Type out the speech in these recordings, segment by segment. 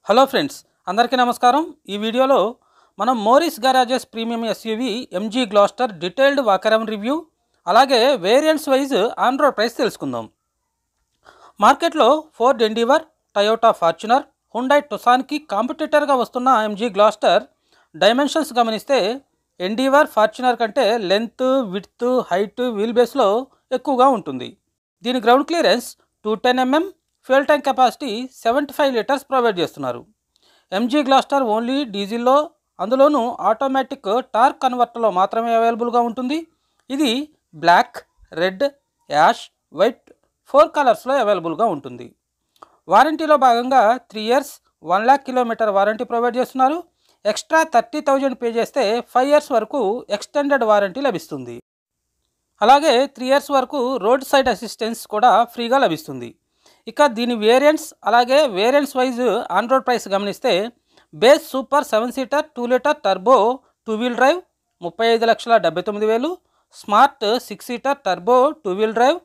Hello friends, అందరికీ నమస్కారం. ఈ వీడియోలో మనం Morris Garages premium SUV MG Gloster detailed walkaround review, అలాగే variants wise on road price తెలుసుకుందాం. మార్కెట్లో Ford Endeavour, Toyota Fortuner, Hyundai టుసాన్కి కాంపిటీటర్గా వస్తున్న ఎంజీ గ్లాస్టర్ డైమెన్షన్స్ గమనిస్తే ఎండీవర్, ఫార్చునర్ కంటే లెంత్, విడ్త్, హైట్, వీల్ బేస్లో ఎక్కువగా ఉంటుంది. దీని ground clearance 210 mm, fuel tank capacity 75 litres provide చేస్తున్నారు. ఎంజీ గ్లాస్టర్ ఓన్లీ డీజిల్లో, అందులోనూ ఆటోమేటిక్ టార్క్ కన్వర్టర్లో మాత్రమే అవైలబుల్గా ఉంటుంది. ఇది బ్లాక్, రెడ్, యాష్, వైట్ 4 కలర్స్లో అవైలబుల్గా ఉంటుంది. వారంటీలో భాగంగా 3 years 1 lakh kilometre warranty provide చేస్తున్నారు. ఎక్స్ట్రా 30,000 పే చేస్తే 5 years వరకు ఎక్స్టెండెడ్ వారంటీ లభిస్తుంది. అలాగే 3 years వరకు రోడ్ సైడ్ అసిస్టెన్స్ కూడా ఫ్రీగా లభిస్తుంది. ఇక దీని వేరియంట్స్ అలాగే variants wise on road price గమనిస్తే base super 7 seater 2 litre turbo 2 wheel drive 35,79,000, smart 6 seater turbo 2 wheel drive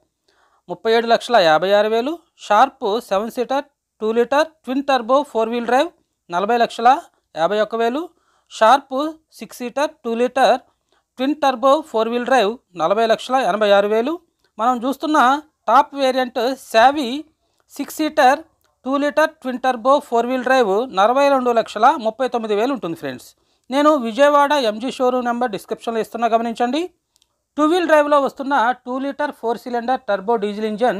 37,56,000, sharp 7 seater 2 litre twin turbo 4 wheel drive 40,51,000, sharp 6 seater 2 litre twin turbo 4 wheel drive 40,86,000. మనం చూస్తున్న top variant savvy 6 seater 2 litre twin turbo 4 wheel drive 42,39,000 ఉంటుంది friends. నేను Vijayawada MG showroom number డిస్క్రిప్షన్లో ఇస్తున్నా, గమనించండి. 2 wheel డ్రైవ్లో వస్తున్న 2 litre 4 cylinder turbo diesel engine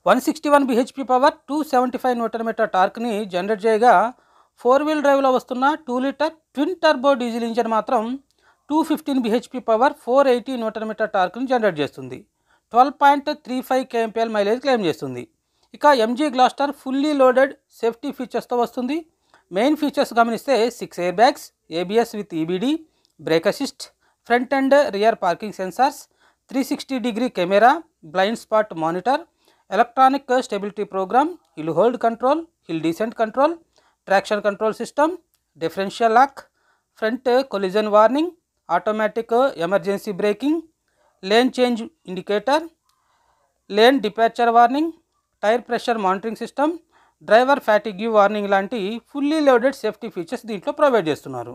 161 bhp power 275 Nm టార్క్ని జనరేట్ చేయగా, 4 వీల్ డ్రైవ్లో వస్తున్న 2 litre twin turbo diesel engine మాత్రం 215 bhp పవర్ 480 Nm టార్క్ని జనరేట్ చేస్తుంది. 12.35 kmpl మైలేజ్ క్లెయిమ్ చేస్తుంది. ఇక MG Gloster fully loaded safety ఫీచర్స్తో వస్తుంది. మెయిన్ ఫీచర్స్ గమనిస్తే 6 airbags, ABS with EBD, brake assist, front and rear parking sensors, 360-degree camera, blind spot monitor, electronic stability programme, hill hold control, hill descent control, traction control system, differential lock, front collision warning, automatic emergency braking, lane change indicator, lane departure warning, tyre pressure monitoring system, driver fatigue warning లాంటి fully loaded safety features దీంట్లో provide చేస్తున్నారు.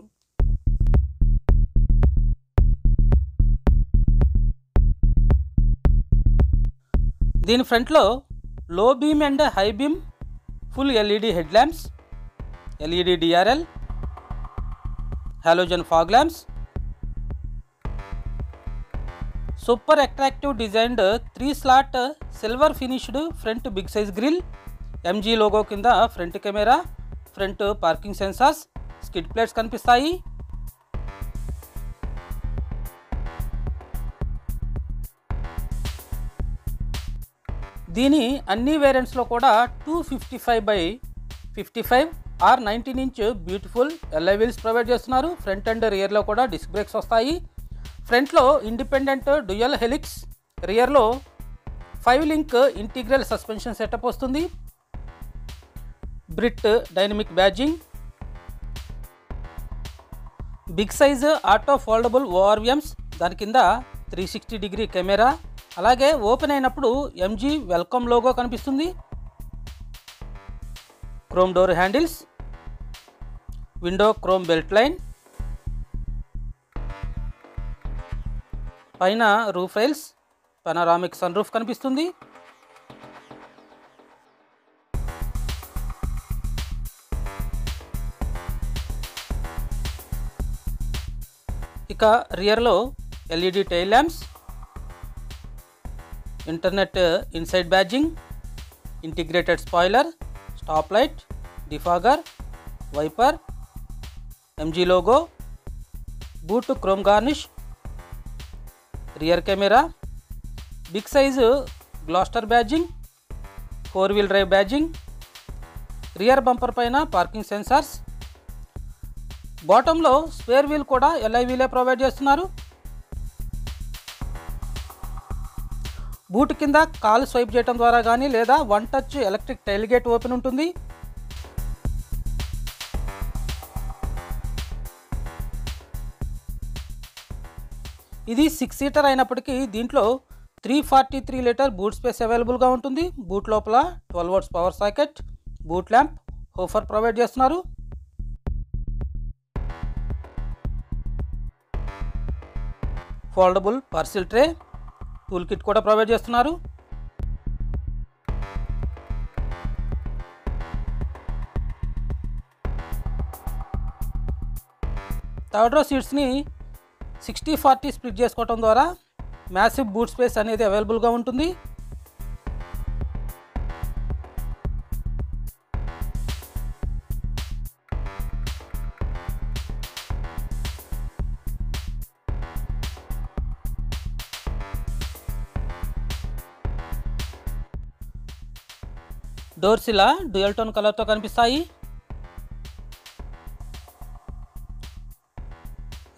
దీని ఫ్రంట్లో low beam and high beam full LED head lamps, LED DRL, halogen fog lamps, super attractive designed 3-slot silver finished front big size grille, MG logo కింద front camera, front parking sensors, skid plates కనిపిస్తాయి. దీని అన్ని వేరియంట్స్లో కూడా 255/55 or 19 inch beautiful alloy wheels provide చేస్తున్నారు. Front and రియర్లో కూడా disc brakes వస్తాయి. ఫ్రంట్లో ఇండిపెండెంట్ డ్యూయల్ హెలిక్స్, రియర్లో 5-link ఇంటిగ్రల్ సస్పెన్షన్ సెటప్ వస్తుంది. Brit dynamic badging, big size auto foldable ORVMs, దాని కింద 360-degree కెమెరా, అలాగే ఓపెన్ అయినప్పుడు ఎంజీ వెల్కమ్ లోగో కనిపిస్తుంది. Chrome door handles, window chrome belt line, పైన roof rails, panoramic sun roof కనిపిస్తుంది. ఇక రియర్లో LED tail lamps, internet inside badging, integrated spoiler, stop light, defogger, wiper, MG logo, boot chrome garnish, rear camera, big size Gloster badging, 4 wheel drive badging, rear bumper పైన parking sensors, బాటంలో spare wheel కూడా alloy వీలే provide చేస్తున్నారు. Boot కింద కాలు swipe చేయడం ద్వారా కానీ లేదా 1 touch electric tailgate open ఉంటుంది. ఇది 6 సీటర్ అయినప్పటికీ దీంట్లో 343 లీటర్ బూట్ స్పేస్ అవైలబుల్గా ఉంటుంది. బూట్ లోపల 12 volts power socket, boot lamp, woofer provide చేస్తున్నారు. Foldable parcel tray, tool kit కూడా ప్రొవైడ్ చేస్తున్నారు. థర్డ్ రో సీట్స్ని 60-40 స్ప్లిట్ చేసుకోవడం ద్వారా మ్యాసివ్ బూట్ స్పేస్ అనేది అవైలబుల్గా ఉంటుంది. డోర్స్ ఇలా డ్యూయల్ టోన్ కలర్తో కనిపిస్తాయి.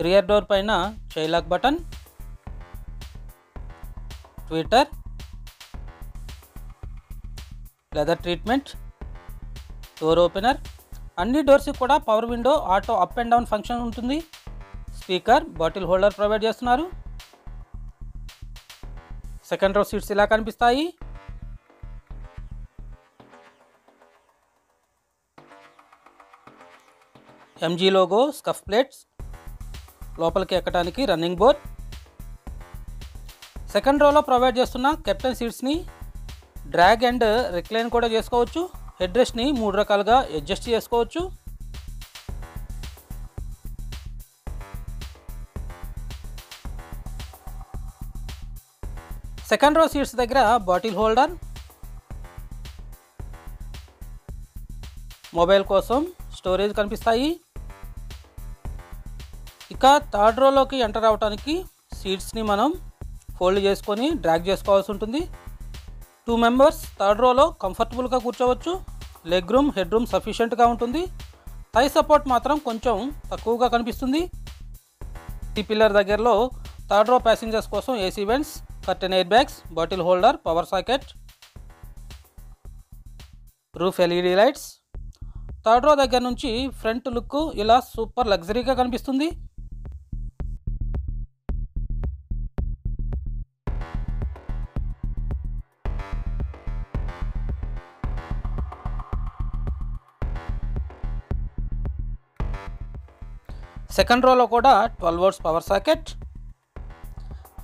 రియర్ డోర్ పైన child lock button, tweeter, leather treatment, door opener. అన్ని డోర్స్కి కూడా power window, auto up and down function ఉంటుంది. స్పీకర్, బాటిల్ హోల్డర్ ప్రొవైడ్ చేస్తున్నారు. సెకండ్ రో సీట్స్ ఇలా కనిపిస్తాయి. ఎంజీ లోగో, స్కఫ్ ప్లేట్స్, లోపలికి ఎక్కడానికి రన్నింగ్ బోర్డ్. సెకండ్ రోలో ప్రొవైడ్ చేస్తున్న కెప్టెన్ సీట్స్ని డ్రాగ్ అండ్ రిక్లైన్ కూడా చేసుకోవచ్చు. హెడ్ రెస్ట్ని 3 రకాలుగా అడ్జస్ట్ చేసుకోవచ్చు. సెకండ్ రో సీట్స్ దగ్గర బాటిల్ హోల్డర్, మొబైల్ కోసం స్టోరేజ్ కనిపిస్తాయి. ఇక థర్డ్ రోలోకి ఎంటర్ అవడానికి సీట్స్ని మనం ఫోల్డ్ చేసుకొని డ్రాగ్ చేసుకోవాల్సి ఉంటుంది. 2 మెంబర్స్ థర్డ్ రోలో కంఫర్టబుల్గా కూర్చోవచ్చు. లెగ్ రూమ్, హెడ్ రూమ్ సఫిషియెంట్గా ఉంటుంది. థై సపోర్ట్ మాత్రం కొంచెం తక్కువగా కనిపిస్తుంది. ఈ పిల్లర్ దగ్గరలో థర్డ్ రో ప్యాసింజర్స్ కోసం AC vents, curtain air bags, bottle holder, power socket, roof LED lights. Third row దగ్గర నుంచి ఫ్రంట్ లుక్ ఇలా సూపర్ లగ్జరీగా కనిపిస్తుంది. సెకండ్ రోలో కూడా 12 వోల్ట్స్ పవర్ సాకెట్.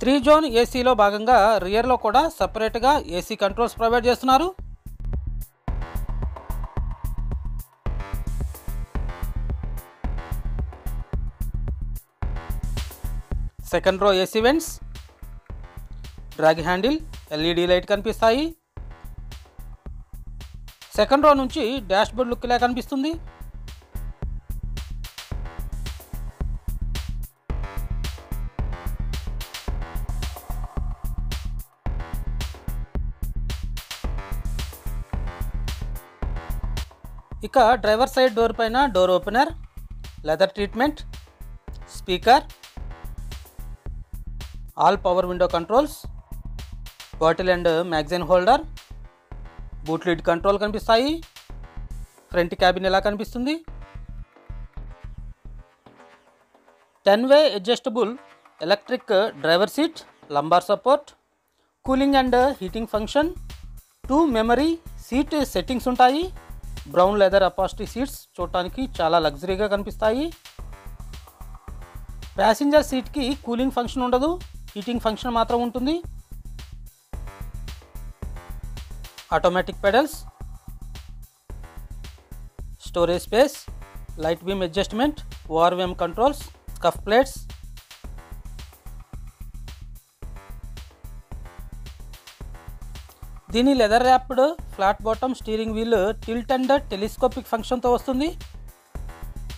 3 జోన్ ఏసీలో భాగంగా రియర్లో కూడా సపరేట్గా ఏసీ కంట్రోల్స్ ప్రొవైడ్ చేస్తున్నారు. Second row AC vents, drag handle, LED light కనిపిస్తాయి. సెకండ్ రో నుంచి డాష్ బోర్డ్ లుక్ ఇలా కనిపిస్తుంది. ఇక డ్రైవర్ సైడ్ డోర్ పైన door opener, leather treatment, speaker, all power window controls, bottle and magazine holder, boot lid control కనిపిస్తాయి. Front cabin ఎలా కనిపిస్తుంది. 10-వే adjustable electric driver seat, lumbar support, cooling and heating function, 2 memory seat settings ఉంటాయి. Brown leather అపాస్ట్రీ seats చూడటానికి చాలా లగ్జరీగా కనిపిస్తాయి. Passenger సీట్కి కూలింగ్ ఫంక్షన్ ఉండదు, హీటింగ్ ఫంక్షన్ మాత్రం ఉంటుంది. Automatic pedals, storage space, light beam adjustment, ORVM controls, scuff plates. దీని leather wrapped flat bottom steering wheel tilt and telescopic ఫంక్షన్తో వస్తుంది.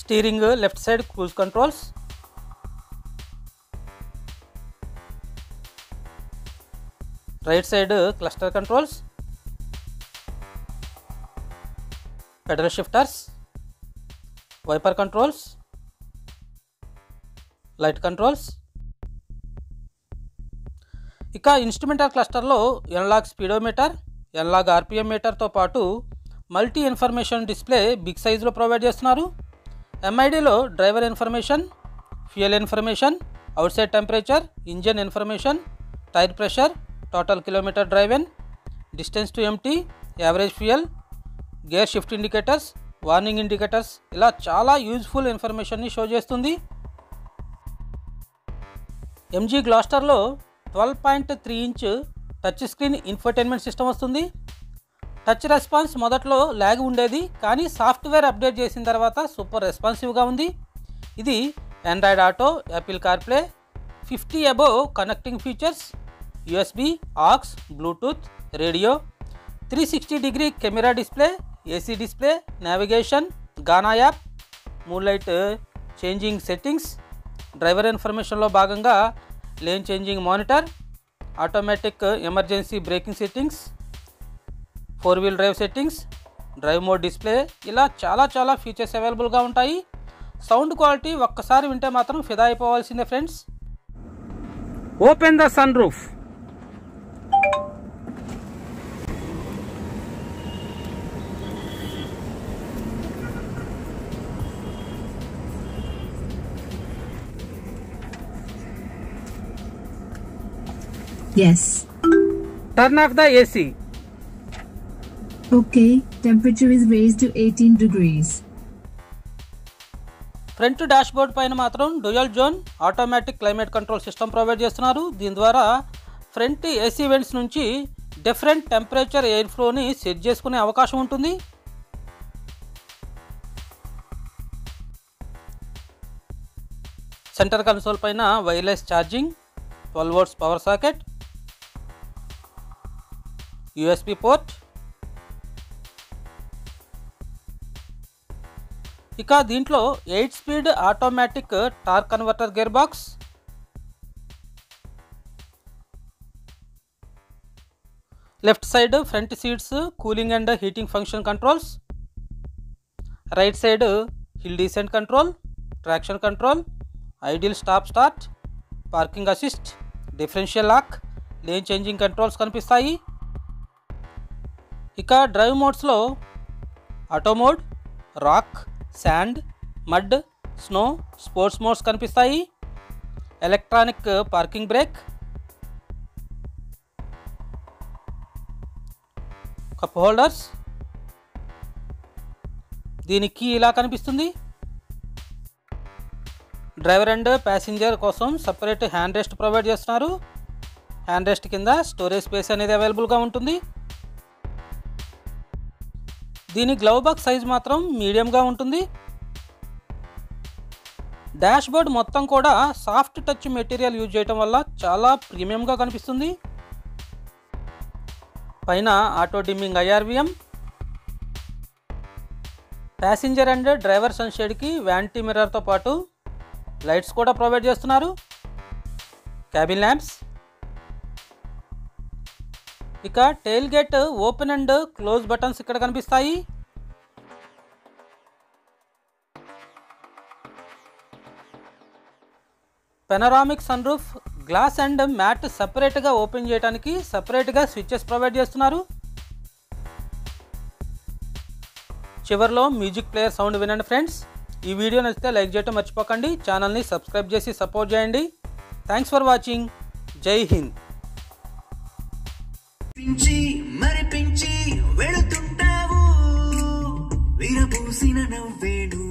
Steering left side cruise controls, right side cluster controls, pedal shifters, wiper controls, light controls. ఇక instrumental క్లస్టర్లో analogue speedometer, analogue RPM మీటర్తో పాటు multi information display big సైజులో provide చేస్తున్నారు. ఎంఐడిలో driver information, fuel information, outside temperature, engine information, tyre pressure, total kilometre driven, distance to empty, average fuel, gear shift indicators, warning indicators, ఇలా చాలా useful ఇన్ఫర్మేషన్ని show చేస్తుంది. MG గ్లాస్టర్లో 12.3 inch touch screen infotainment system వస్తుంది. Touch response మొదట్లో lag ఉండేది, కానీ software update చేసిన తర్వాత సూపర్ రెస్పాన్సివ్గా ఉంది. ఇది Android auto, Apple CarPlay, 50 above connecting features, USB, aux, Bluetooth, radio, 360 degree camera display, AC display, navigation, Gaana app, moonlight changing settings, driver ఇన్ఫర్మేషన్లో భాగంగా lane changing monitor, automatic emergency braking settings, 4 wheel drive settings, drive mode display, ఇలా చాలా features అవైలబుల్గా ఉంటాయి. Sound quality ఒక్కసారి వింటే మాత్రం ఫిదా అయిపోవాల్సిందే friends. Open the sunroof. Yes. Turn off the AC. Okay, temperature is raised to 18 degrees. Front dash board పైన మాత్రం dual zone automatic climate control system provide చేస్తున్నారు. దీని ద్వారా ఫ్రంట్ ఏసీ వెంట్స్ నుంచి డిఫరెంట్ టెంపరేచర్ ఎయిర్ ఫ్లోని set చేసుకునే అవకాశం ఉంటుంది. సెంటర్ కన్సోల్ పైన wireless charging, 12 volts power socket, USB port. ఇక దీంట్లో 8 speed automatic torque converter gear box, left side front seats cooling and heating function controls, right side hill descent control, traction control, idle stop start, parking assist, differential lock, lane changing controls కనిపిస్తాయి. ఇక drive మోడ్స్లో auto mode, rock, sand, mud, snow, sports modes కనిపిస్తాయి. Electronic parking brake, cup holders, దీని key ఇలా కనిపిస్తుంది. Driver and passenger కోసం separate hand rest provide చేస్తున్నారు. Hand rest కింద స్టోరేజ్ స్పేస్ అనేది అవైలబుల్గా ఉంటుంది. దీని గ్లవ్ బాక్స్ సైజ్ మాత్రం మీడియంగా ఉంటుంది. డాష్ బోర్డ్ మొత్తం కూడా సాఫ్ట్ టచ్ మెటీరియల్ యూజ్ చేయడం వల్ల చాలా ప్రీమియంగా కనిపిస్తుంది. పైన auto dimming IRVM, passenger and driver సన్షేడ్కి వ్యాంటీ మిర్రర్తో పాటు లైట్స్ కూడా ప్రొవైడ్ చేస్తున్నారు. Cabin lamps. ఇక tailgate open and close buttons ఇక్కడ కనిపిస్తాయి. Panoramic sunroof, glass and mat సపరేట్గా ఓపెన్ చేయడానికి సపరేట్గా స్విచెస్ ప్రొవైడ్ చేస్తున్నారు. చివర్లో మ్యూజిక్ ప్లేయర్ సౌండ్ వినండి ఫ్రెండ్స్. ఈ వీడియో నచ్చితే లైక్ చేయడం మర్చిపోకండి. ఛానల్ని సబ్స్క్రైబ్ చేసి సపోర్ట్ చేయండి. Thanks for watching. Jai Hind. మరిపించి వెళుతుంటావు, విరబూసిన నవ్వేడు.